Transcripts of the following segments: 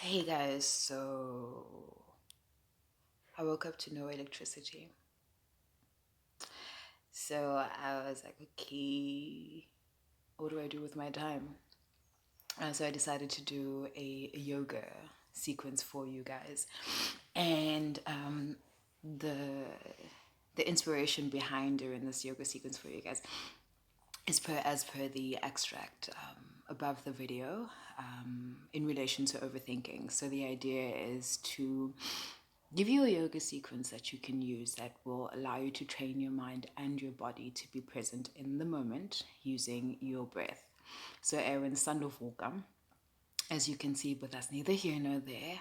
Hey guys, so I woke up to no electricity. So I was like, okay, what do I do with my time? So I decided to do a yoga sequence for you guys. And the the inspiration behind doing this yoga sequence for you guys is as per the extract above the video in relation to overthinking. So the idea is to give you a yoga sequence that you can use that will allow you to train your mind and your body to be present in the moment using your breath. So Aaron Sandovulka, as you can see, but that's neither here nor there.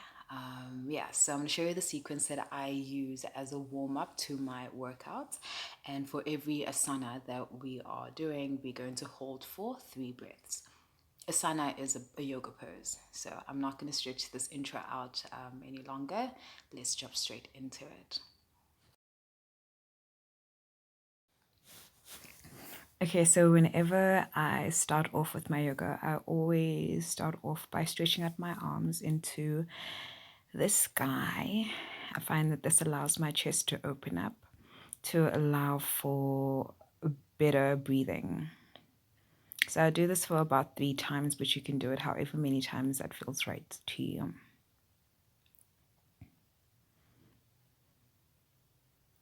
So I'm going to show you the sequence that I use as a warm up to my workouts. And for every asana that we are doing, we're going to hold for 3 breaths. Asana is a yoga pose, so I'm not going to stretch this intro out any longer. Let's jump straight into it. Okay, so whenever I start off with my yoga, I always start off by stretching out my arms into the sky. I find that this allows my chest to open up to allow for better breathing. So I do this for about 3 times, but you can do it however many times that feels right to you.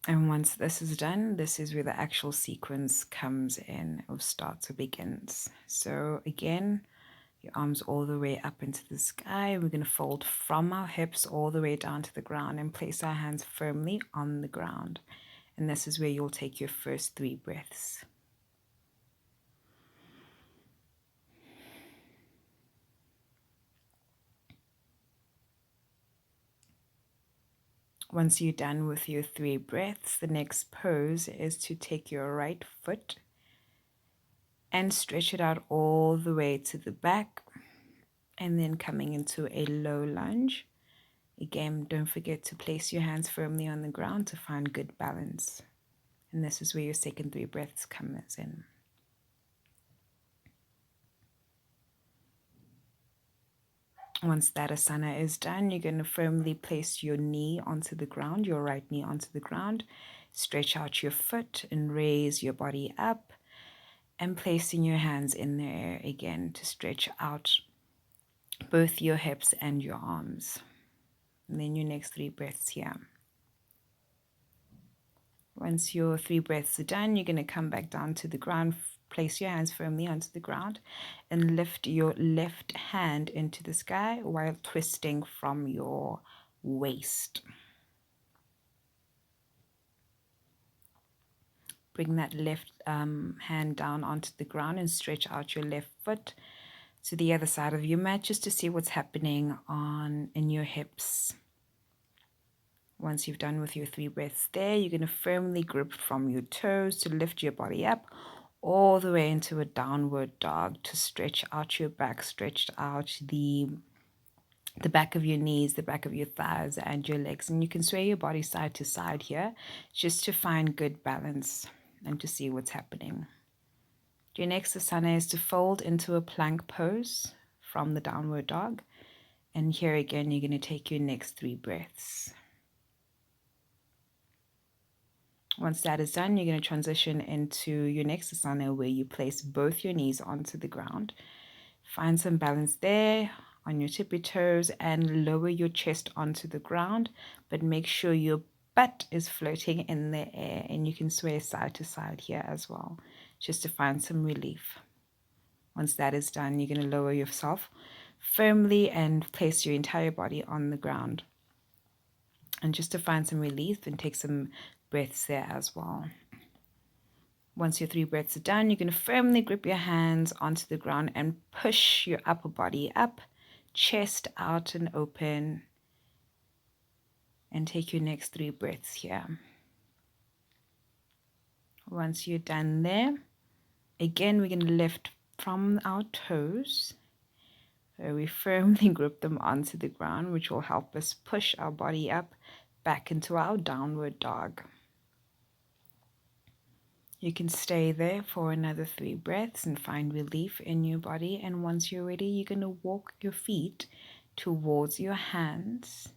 And once this is done, this is where the actual sequence comes in or starts or begins. So again, your arms all the way up into the sky. We're going to fold from our hips all the way down to the ground and place our hands firmly on the ground. And this is where you'll take your first 3 breaths. Once you're done with your 3 breaths, the next pose is to take your right foot and stretch it out all the way to the back, and then coming into a low lunge. Again, don't forget to place your hands firmly on the ground to find good balance. And this is where your second 3 breaths comes in. Once that asana is done, you're going to firmly place your knee onto the ground, your right knee onto the ground. Stretch out your foot and raise your body up, and placing your hands in the air again to stretch out both your hips and your arms. And then your next 3 breaths here. Once your 3 breaths are done, you're going to come back down to the ground, place your hands firmly onto the ground, and lift your left hand into the sky while twisting from your waist. Bring that left hand down onto the ground and stretch out your left foot to the other side of your mat just to see what's happening in your hips. Once you've done with your 3 breaths there, you're going to firmly grip from your toes to lift your body up all the way into a downward dog to stretch out your back, stretch out the back of your knees, the back of your thighs, and your legs. And you can sway your body side to side here just to find good balance and to see what's happening. Your next asana is to fold into a plank pose from the downward dog. And here again, you're going to take your next 3 breaths. Once that is done, you're going to transition into your next asana where you place both your knees onto the ground. Find some balance there on your tippy toes and lower your chest onto the ground, but make sure your butt is floating in the air, and you can sway side to side here as well, just to find some relief. Once that is done, you're going to lower yourself firmly and place your entire body on the ground. And just to find some relief and take some breaths there as well. Once your 3 breaths are done, you're going to firmly grip your hands onto the ground and push your upper body up, chest out and open. And take your next 3 breaths here. Once you're done there, again, we're going to lift from our toes. So we firmly grip them onto the ground, which will help us push our body up back into our downward dog. You can stay there for another 3 breaths and find relief in your body. And once you're ready, you're going to walk your feet towards your hands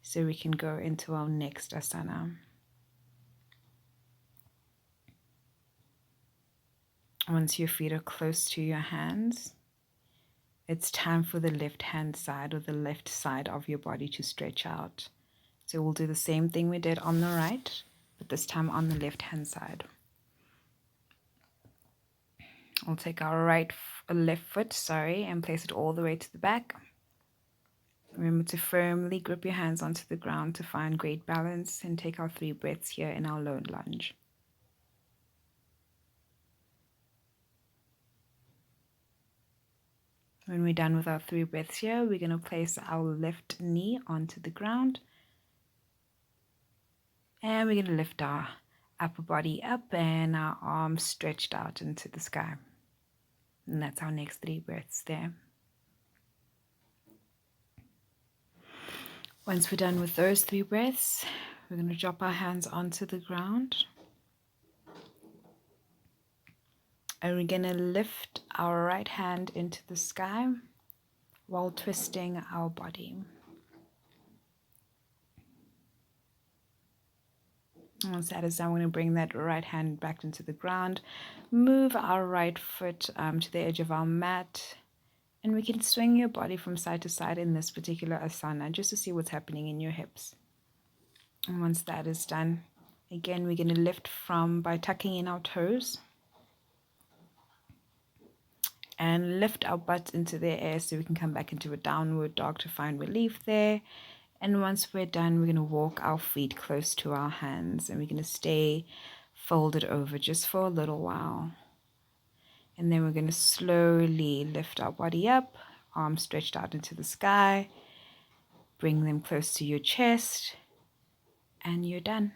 so we can go into our next asana. Once your feet are close to your hands, it's time for the left hand side or the left side of your body to stretch out. So we'll do the same thing we did on the right, but this time on the left hand side. We'll take our left foot, and place it all the way to the back. Remember to firmly grip your hands onto the ground to find great balance, and take our 3 breaths here in our lone lunge. When we're done with our 3 breaths here, we're going to place our left knee onto the ground. And we're going to lift our upper body up and our arms stretched out into the sky. And that's our next 3 breaths there. Once we're done with those 3 breaths, we're going to drop our hands onto the ground. And we're going to lift our right hand into the sky while twisting our body. Once that is done, we're going to bring that right hand back into the ground. Move our right foot to the edge of our mat. And we can swing your body from side to side in this particular asana just to see what's happening in your hips. And once that is done, again, we're going to lift by tucking in our toes. And lift our butts into the air so we can come back into a downward dog to find relief there. And once we're done, we're going to walk our feet close to our hands. And we're going to stay folded over just for a little while. And then we're going to slowly lift our body up, arms stretched out into the sky. Bring them close to your chest. And you're done.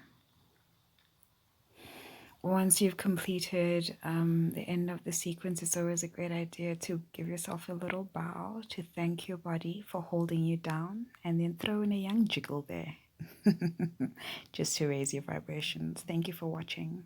Once you've completed the end of the sequence, it's always a great idea to give yourself a little bow to thank your body for holding you down, and then throw in a young jiggle there just to raise your vibrations. Thank you for watching.